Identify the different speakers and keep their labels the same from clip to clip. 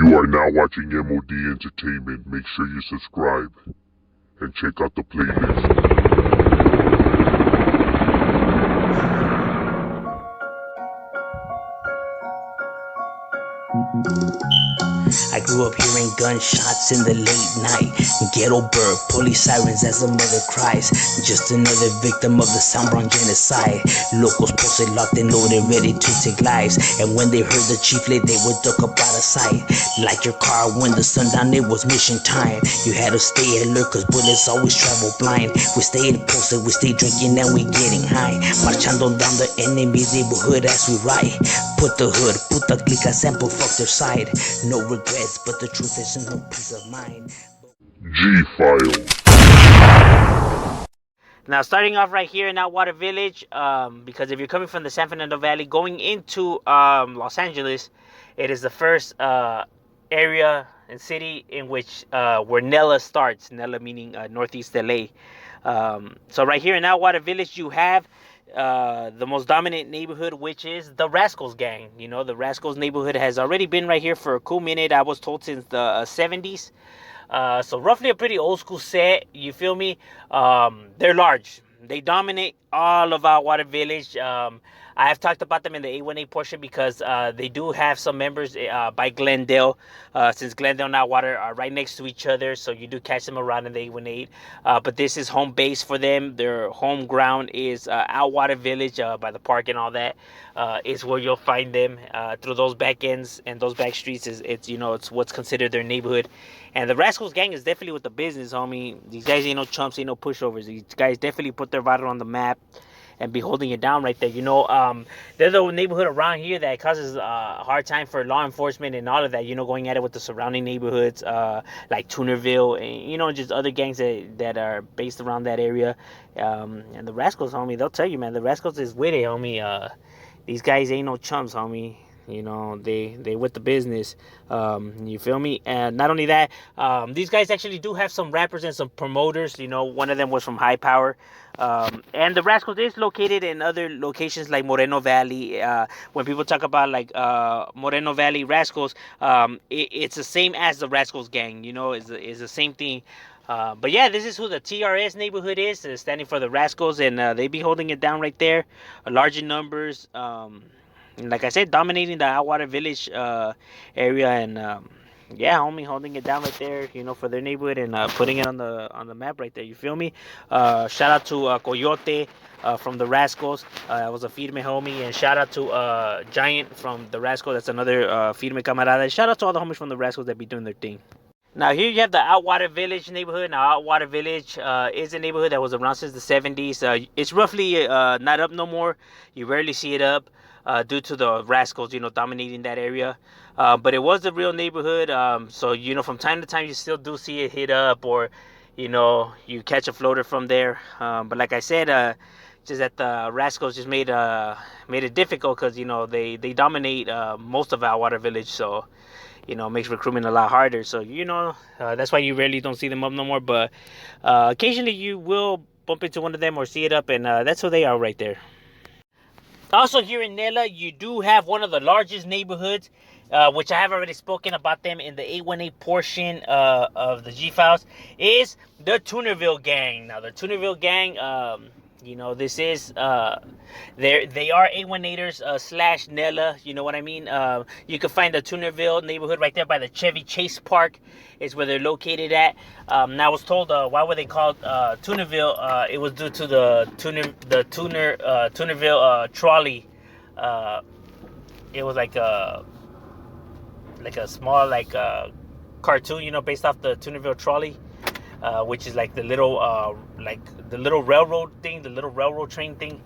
Speaker 1: You are now watching M.O.D Entertainment. Make sure you subscribe and check out the playlist.
Speaker 2: I grew up hearing gunshots in the late night. Ghetto bird, police sirens as a mother cries. Just another victim of the Soundbrown genocide. Locals posted, locked and loaded, ready to take lives. And when they heard the chief late, they would duck up out of sight. Like your car when the sun down, it was mission time. You had to stay alert, cause bullets always travel blind. We stayed posted, we stayed drinking, and we getting high. Marchando down the enemy's neighborhood as we ride. Put the hood, put the glica sample, fuck their side. No regrets, but the truth is no peace of mind.
Speaker 1: G-File.
Speaker 3: Now, starting off right here in Atwater Village, because if you're coming from the San Fernando Valley going into Los Angeles, it is the first area and city in which where Nela starts. Nela meaning Northeast LA. So right here in Atwater Village, you have the most dominant neighborhood, which is the Rascals gang. You know, the Rascals neighborhood has already been right here for a cool minute. I was told since the 70s. So roughly a pretty old school set. You feel me? They're large. They dominate all of Atwater Village. I have talked about them in the 818 portion because they do have some members by Glendale, since Glendale and Atwater are right next to each other, so you do catch them around in the 818. But this is home base for them. Their home ground is Atwater Village, by the park and all that. Is where you'll find them through those back ends and those back streets. It's what's considered their neighborhood. And the Rascals gang is definitely with the business, homie. These guys ain't no chumps, ain't no pushovers. These guys definitely put their vital on the map and be holding it down right there. You know, they're the neighborhood around here that causes a hard time for law enforcement and all of that, you know, going at it with the surrounding neighborhoods, like Tunerville and, you know, just other gangs that are based around that area. And the Rascals, homie, they'll tell you, man, the Rascals is with it, homie. These guys ain't no chumps, homie. You know, they with the business. You feel me? And not only that, these guys actually do have some rappers and some promoters. You know, one of them was from High Power. And the Rascals is located in other locations like Moreno Valley. When people talk about like Moreno Valley Rascals, it's the same as the Rascals gang. You know, it's the same thing. But yeah, this is who the TRS neighborhood is, standing for the Rascals, and they be holding it down right there, large in numbers. Like I said, dominating the Atwater Village area, and yeah, homie, holding it down right there, you know, for their neighborhood and putting it on the map right there. You feel me? Shout out to Coyote from the Rascals. That was a firme homie, and shout out to Giant from the Rascals. That's another firme camarada. And shout out to all the homies from the Rascals that be doing their thing. Now here you have the Atwater Village neighborhood. Now Atwater Village is a neighborhood that was around since the 70s. It's roughly not up no more. You rarely see it up due to the Rascals, you know, dominating that area. But it was a real neighborhood. So, you know, from time to time you still do see it hit up, or, you know, you catch a floater from there. But like I said, just that the Rascals just made it difficult because, you know, they dominate most of Atwater Village. So, you know, it makes recruitment a lot harder. So, you know, that's why you rarely don't see them up no more. But occasionally you will bump into one of them or see it up, and that's who they are right there. Also here in Nela, you do have one of the largest neighborhoods, which I have already spoken about them in the 818 portion of the G-Files, is the Tunerville gang. Now, the Tunerville gang, you know, this is, they are 818ers slash Nela, you know what I mean? You can find the Tunerville neighborhood right there by the Chevy Chase Park is where they're located at. Now I was told, why were they called Tunerville? It was due to the Tunerville trolley. It was like a small cartoon, you know, based off the Tunerville trolley. Which is like the little railroad thing, the little railroad train thing.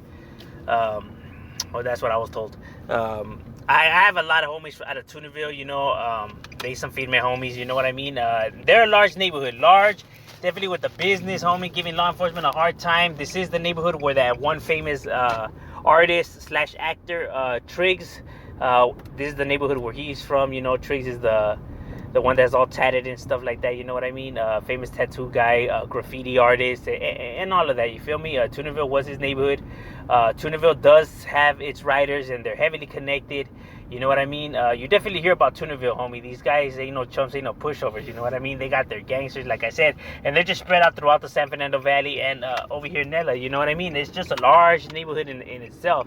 Speaker 3: Well, that's what I was told. I have a lot of homies out of Tunerville, you know. They some female homies, you know what I mean. They're a large neighborhood, definitely with the business, homie, giving law enforcement a hard time. This is the neighborhood where that one famous artist slash actor, Triggs. This is the neighborhood where he's from. You know, Triggs is the the one that's all tatted and stuff like that, you know what I mean? Famous tattoo guy, graffiti artist, and all of that, you feel me? Tunerville was his neighborhood. Tunerville does have its riders, and they're heavily connected, you know what I mean? You definitely hear about Tunerville, homie. These guys ain't no chumps, ain't no pushovers, you know what I mean? They got their gangsters, like I said, and they're just spread out throughout the San Fernando Valley and over here in Nela, you know what I mean? It's just a large neighborhood in itself,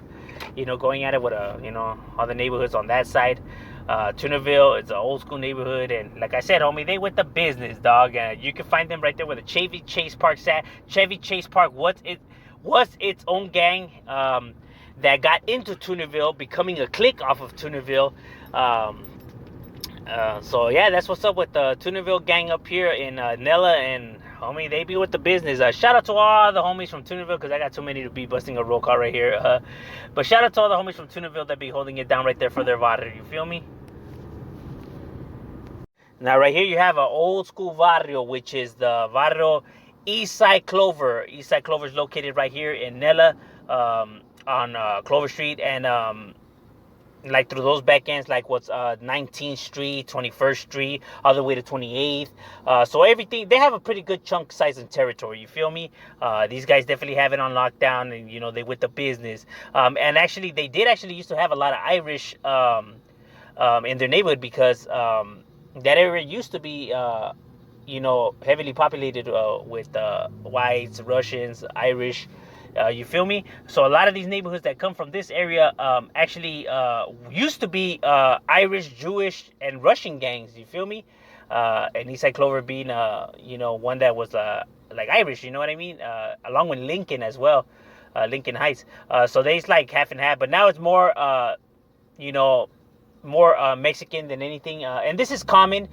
Speaker 3: you know, going at it with, you know, all the neighborhoods on that side. Tunerville is an old school neighborhood, and like I said, homie, they with the business, dog. You can find them right there where the Chevy Chase Park's at. Chevy Chase Park was its own gang that got into Tunerville, becoming a clique off of Tunerville. So yeah, that's what's up with the Tunerville gang up here in Nela, and homie, they be with the business. Shout out to all the homies from Tunerville, because I got too many to be busting a roll call right here. But shout out to all the homies from Tunerville that be holding it down right there for their barrio. You feel me? Now right here you have an old school barrio, which is the barrio Eastside Clover. Eastside Clover is located right here in Nela, on Clover Street, and like through those back ends, like what's 19th Street, 21st Street, all the way to 28th. So everything, they have a pretty good chunk size and territory, you feel me? These guys definitely have it on lockdown, and you know, they with the business. And actually, they did actually used to have a lot of Irish in their neighborhood, because that area used to be you know, heavily populated with whites, Russians, Irish. You feel me? So a lot of these neighborhoods that come from this area actually used to be Irish, Jewish, and Russian gangs. You feel me? And Eastside Clover being, you know, one that was like Irish. You know what I mean? Along with Lincoln as well, Lincoln Heights. So there's like half and half. But now it's more, you know, more Mexican than anything, and this is common.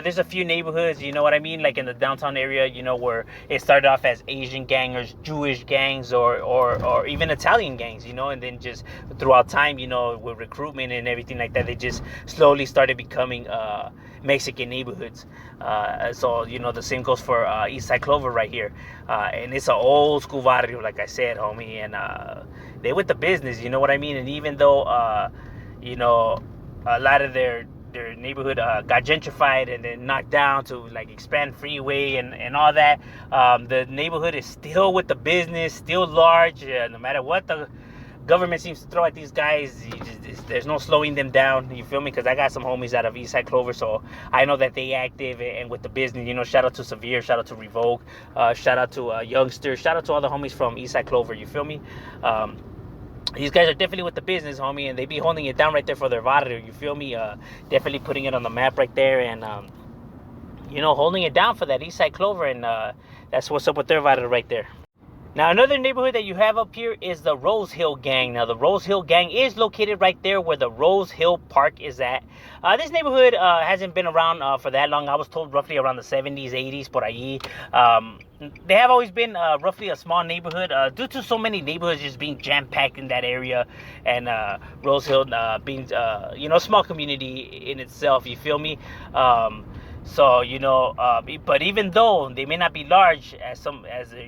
Speaker 3: There's a few neighborhoods, you know what I mean, like in the downtown area, you know, where it started off as Asian gangs, Jewish gangs, or even Italian gangs, you know, and then just throughout time, you know, with recruitment and everything like that, they just slowly started becoming Mexican neighborhoods. So you know, the same goes for Eastside Clover right here, and it's an old school barrio, like I said, homie, and they with the business, you know what I mean. And even though you know, a lot of their neighborhood got gentrified and then knocked down to like expand freeway and all that, the neighborhood is still with the business, still large. No matter what the government seems to throw at these guys, there's no slowing them down. You feel me? Because I got some homies out of Eastside Clover, so I know that they active and with the business. You know, shout out to Severe, shout out to Revoke, shout out to Youngster, shout out to all the homies from Eastside Clover. You feel me? These guys are definitely with the business, homie, and they be holding it down right there for their barrio. You feel me? Definitely putting it on the map right there, and you know, holding it down for that Eastside Clover, and that's what's up with their barrio right there. Now, another neighborhood that you have up here is the Rose Hill Gang. Now, the Rose Hill Gang is located right there where the Rose Hill Park is at. This neighborhood hasn't been around for that long. I was told roughly around the 70s, 80s, por allí. They have always been roughly a small neighborhood due to so many neighborhoods just being jam-packed in that area, and Rose Hill being, you know, a small community in itself, you feel me? So, you know, but even though they may not be large as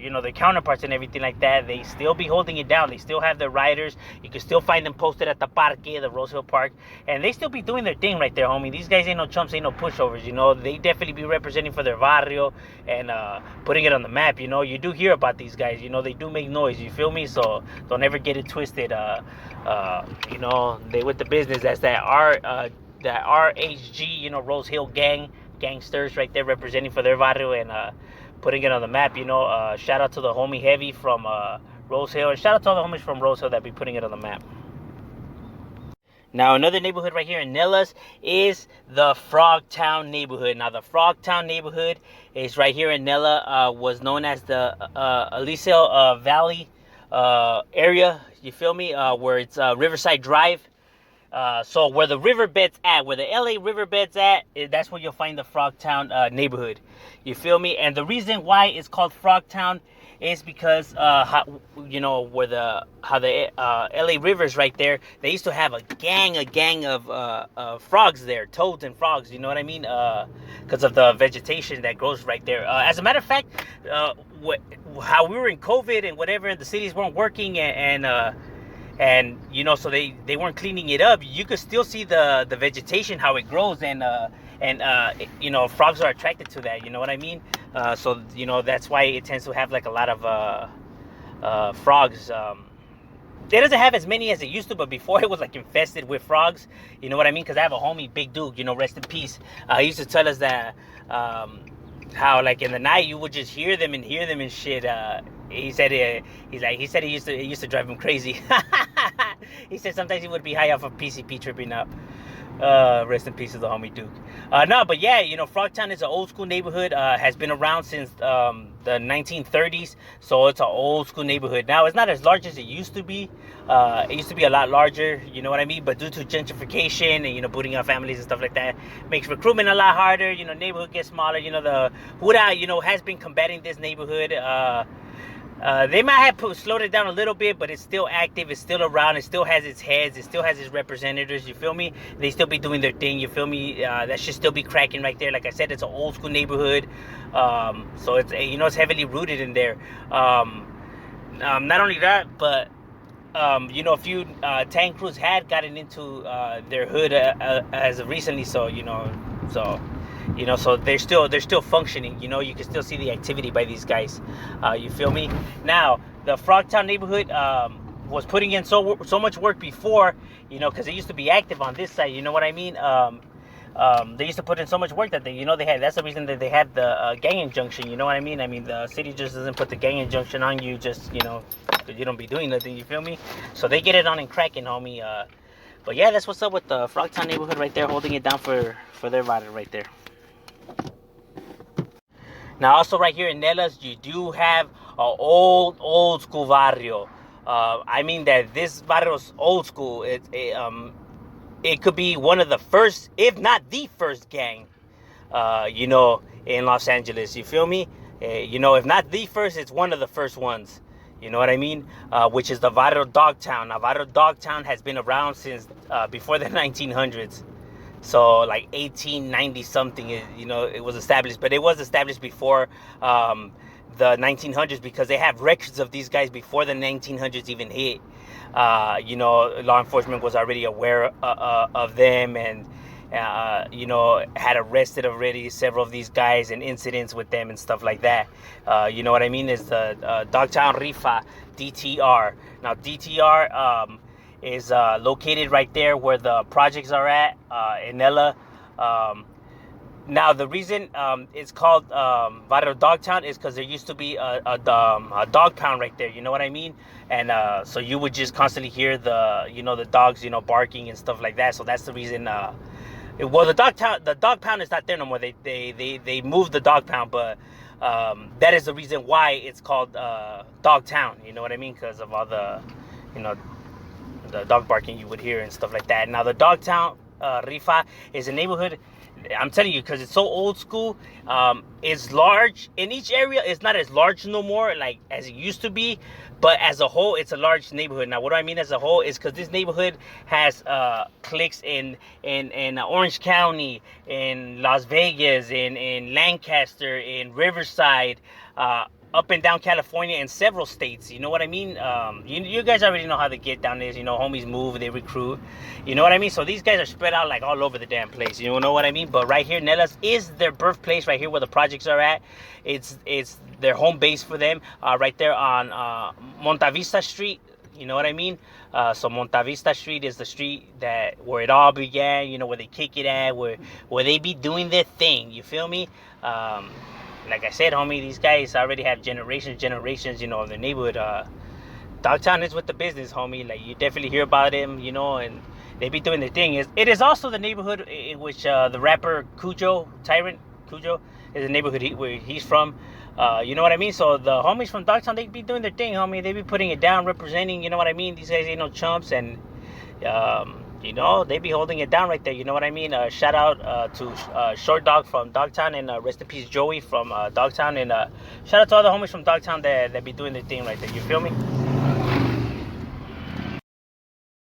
Speaker 3: you know, their counterparts and everything like that, they still be holding it down. They still have their riders. You can still find them posted at the Parque, the Rose Hill Park, and they still be doing their thing right there, homie. These guys ain't no chumps, ain't no pushovers, you know. They definitely be representing for their barrio and putting it on the map, you know. You do hear about these guys, you know. They do make noise, you feel me? So don't ever get it twisted. You know, they with the business. That's that RHG, you know, Rose Hill gangsters right there representing for their barrio and putting it on the map, you know. Shout out to the homie Heavy from Rose Hill, and shout out to all the homies from Rose Hill that be putting it on the map. Now, another neighborhood right here in Nelas is the Frogtown neighborhood. Now, the Frogtown neighborhood is right here in Nela, was known as the Aliso Valley area, you feel me, where it's Riverside Drive. So where the riverbed's at, where the LA riverbed's at, that's where you'll find the Frogtown neighborhood. You feel me? And the reason why it's called Frogtown is because you know, where the LA River's right there, they used to have a gang of frogs there, toads and frogs, you know what I mean? Because of the vegetation that grows right there. As a matter of fact, how we were in COVID and whatever, and the cities weren't working, and you know, so they weren't cleaning it up, you could still see the vegetation, how it grows, and and you know, frogs are attracted to that. You know what I mean? So you know, that's why it tends to have like a lot of frogs. It doesn't have as many as it used to, but before it was like infested with frogs. You know what I mean? Because I have a homie, Big Duke, you know, rest in peace. He used to tell us that how like in the night you would just hear them and shit. He said he used to drive him crazy. He said sometimes he would be high off of PCP tripping up. Rest in peace to the homie Duke. No, but yeah, you know, Frogtown is an old school neighborhood. Has been around since the 1930s, so it's an old school neighborhood. Now it's not as large as it used to be. It used to be a lot larger, you know what I mean? But due to gentrification and, you know, booting out families and stuff like that, makes recruitment a lot harder. You know, neighborhood gets smaller. You know, the Huda, you know, has been combating this neighborhood. They might have slowed it down a little bit, but it's still active. It's still around. It still has its heads. It still has its representatives. You feel me? They still be doing their thing. You feel me? That should still be cracking right there. Like I said, it's an old school neighborhood. So it's, you know, it's heavily rooted in there. Not only that, but you know, a few tank crews had gotten into their hood as of recently. So you know, so they're still functioning. You know, you can still see the activity by these guys. You feel me? Now, the Frogtown neighborhood was putting in so much work before, you know, because it used to be active on this side. You know what I mean? They used to put in so much work that they, you know, that's the reason that they had the gang injunction. You know what I mean? I mean, the city just doesn't put the gang injunction on you, just, you know, because you don't be doing nothing. You feel me? So they get it on and cracking, homie. But yeah, that's what's up with the Frogtown neighborhood right there, holding it down for their rider right there. Now, also right here in Nelas, you do have an old school barrio. I mean that this barrio's old school. It could be one of the first, if not the first gang, you know, in Los Angeles. You feel me? You know, if not the first, it's one of the first ones. You know what I mean? Which is the Dogtown. Now, Dogtown has been around since before the 1900s. So like 1890 something, you know, it was established, but it was established before the 1900s, because they have records of these guys before the 1900s even hit. You know, law enforcement was already aware of them, and you know, had arrested already several of these guys and incidents with them and stuff like that. You know what I mean? Is the Dogtown Rifa, DTR. Now DTR is located right there where the projects are at, in Nela. Now, the reason it's called Barrio Dogtown is because there used to be a dog pound right there. You know what I mean? And so you would just constantly hear the, you know, the dogs, you know, barking and stuff like that. So that's the reason. Well, the dog pound is not there no more. They moved the dog pound, but that is the reason why it's called Dogtown. You know what I mean? Because of all the, you know, the dog barking you would hear and stuff like that. Now, the Dogtown Rifa is a neighborhood, I'm telling you, because it's so old school. It's large in each area. It's not as large no more, like as it used to be, but as a whole, it's a large neighborhood. Now, what do I mean as a whole? Is because this neighborhood has cliques in Orange County, in Las Vegas, in Lancaster, in Riverside, up and down California, and several states. You know what I mean? You guys already know how the get down is. You know, homies move, they recruit. You know what I mean? So these guys are spread out like all over the damn place. You know what I mean? But right here, Nelas is their birthplace. Right here, where the projects are at, it's their home base for them. Right there on Montavista Street. You know what I mean? So Montavista Street is the street where it all began. You know, where they kick it at, where they be doing their thing. You feel me? Like I said, homie, these guys already have generations, you know, of their neighborhood. Dogtown is with the business, homie. Like, you definitely hear about them, you know, and they be doing their thing. It is also the neighborhood in which the rapper Tyrant Cujo, is the neighborhood where he's from. You know what I mean? So the homies from Dogtown, they be doing their thing, homie. They be putting it down, representing, you know what I mean? These guys ain't no chumps, and you know, they be holding it down right there. You know what I mean? Shout out to Short Dog from Dogtown, and rest in peace Joey from Dogtown, and shout out to all the homies from Dogtown that be doing their thing right there. You feel me?